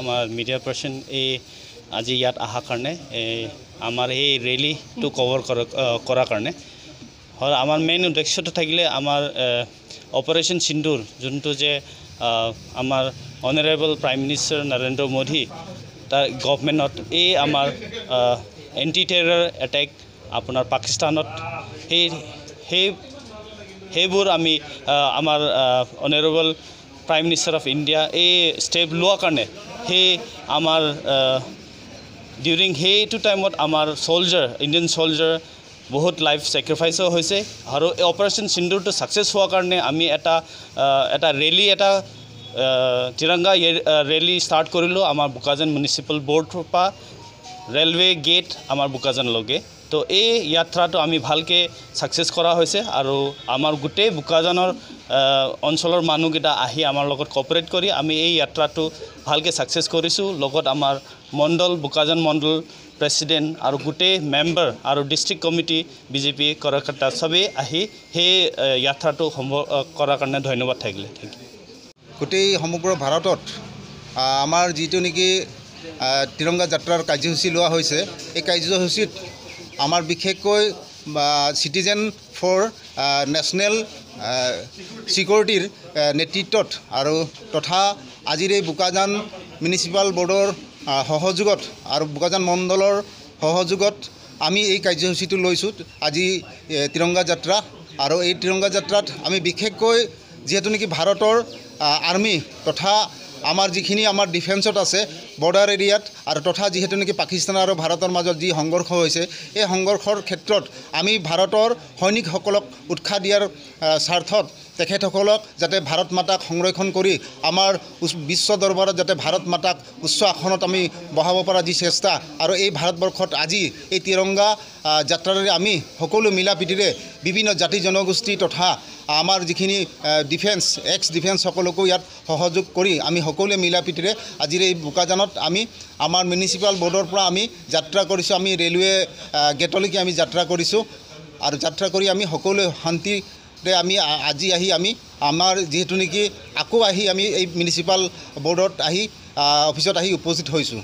আমাৰ media person এই আজি ইয়াত অহাৰ কাৰণে আমাৰ এই ৰেলীটো কভাৰ কৰাৰ কাৰণে হয় আমাৰ মেইন উদ্দেশ্যটো থাকিলে আমাৰ অপাৰেশ্যন সিন্দুৰ যোনটো যে আমাৰ honourable prime minister Narendra Modi তাৰ গভৰ্ণমেণ্টত এই আমাৰ এণ্টি টেৰৰ এটেক আপোনাৰ পাকিস্তানত সেইবোৰ আমি আমাৰ honourable prime minister of India এই ষ্টেপ লোৱাৰ কাৰণে সেই আমাৰ ডিউৰিং সেইটো টাইমত আমাৰ ইণ্ডিয়ান ছলজাৰ বহুত লাইফ ছেক্ৰিফাইসো হৈছে আৰু এই অপাৰেশ্যন সিন্দুৰটো ছাকচেছ হোৱাৰ কাৰণে আমি এটা ৰেলী তিৰংগা ৰেলী ষ্টাৰ্ট কৰিলোঁ আমাৰ বোকাজান মিউনিচিপেল বৰ্ডৰ পৰা ৰেলৱে গেট আমাৰ বোকাজানলৈকে তো এই যাত্ৰাটো আমি ভালকৈ ছাকচেছ কৰা হৈছে আৰু আমাৰ গোটেই বোকাজানৰ অঞ্চলৰ মানুহকেইটা আহি আমাৰ লগত কোঅপাৰেট কৰি আমি এই যাত্ৰাটো ভালকৈ ছাকচেছ কৰিছোঁ লগত আমাৰ বোকাজান মণ্ডল প্ৰেছিডেণ্ট আৰু গোটেই মেম্বাৰ আৰু ডিষ্ট্ৰিক্ট কমিটি বিজেপি কাৰ্যকৰ্তা সবেই আহি সেই যাত্ৰাটো কৰাৰ কাৰণে ধন্যবাদ থাকিলে থেংক ইউ গোটেই সমগ্ৰ ভাৰতত আমাৰ যিটো নেকি তিৰংগা যাত্ৰাৰ কাৰ্যসূচী লোৱা হৈছে এই কাৰ্যসূচীত আমাৰ বিশেষকৈ চিটিজেন ফৰ নেশ্যনেল ছিকিউৰিটিৰ নেতৃত্বত আৰু তথা আজিৰ এই বোকাজান মিউনিচিপাল বৰ্ডৰ সহযোগত আৰু বোকাজান মণ্ডলৰ সহযোগত আমি এই কাৰ্যসূচীটো লৈছোঁ আজি তিৰংগা যাত্ৰা আৰু এই তিৰংগা যাত্ৰাত আমি বিশেষকৈ যিহেতু নেকি ভাৰতৰ আৰ্মি তথা আমাৰ যিখিনি আমাৰ ডিফেন্সত আছে বৰ্ডাৰ এৰিয়াত আৰু তথা যিহেতু নেকি পাকিস্তান আৰু ভাৰতৰ মাজত যি সংঘৰ্ষ হৈছে এই সংঘৰ্ষৰ ক্ষেত্ৰত আমি ভাৰতৰ সৈনিকসকলক উৎসাহ দিয়াৰ স্বাৰ্থত তেখেতসকলক যাতে ভাৰত মাতাক সংৰক্ষণ কৰি আমাৰ বিশ্ব দৰবাৰত যাতে ভাৰত মাতাক উচ্চ আসনত আমি বহাব পৰা যি চেষ্টা আৰু এই ভাৰতবৰ্ষত আজি এই তিৰংগা যাত্ৰাৰে আমি সকলো মিলা প্ৰীতিৰে বিভিন্ন জাতি জনগোষ্ঠী তথা আমাৰ যিখিনি ডিফেন্স ডিফেন্স সকলকো ইয়াত সহযোগ কৰি আমি সকলোৱে মিলা প্ৰীতিৰে আজিৰ এই বোকাজানত আমি আমাৰ মিউনিচিপাল বৰ্ডৰ পৰা আমি যাত্ৰা কৰিছোঁ আমি ৰেলৱে গেটলৈকে আমি যাত্ৰা কৰিছোঁ আৰু যাত্ৰা কৰি আমি সকলোৱে শান্তিৰে আমি আজি আহি আমি আমাৰ যিহেতু নেকি আকৌ আহি আমি এই মিউনিচিপাল বৰ্ডত আহি অফিচত আহি উপস্থিত হৈছোঁ।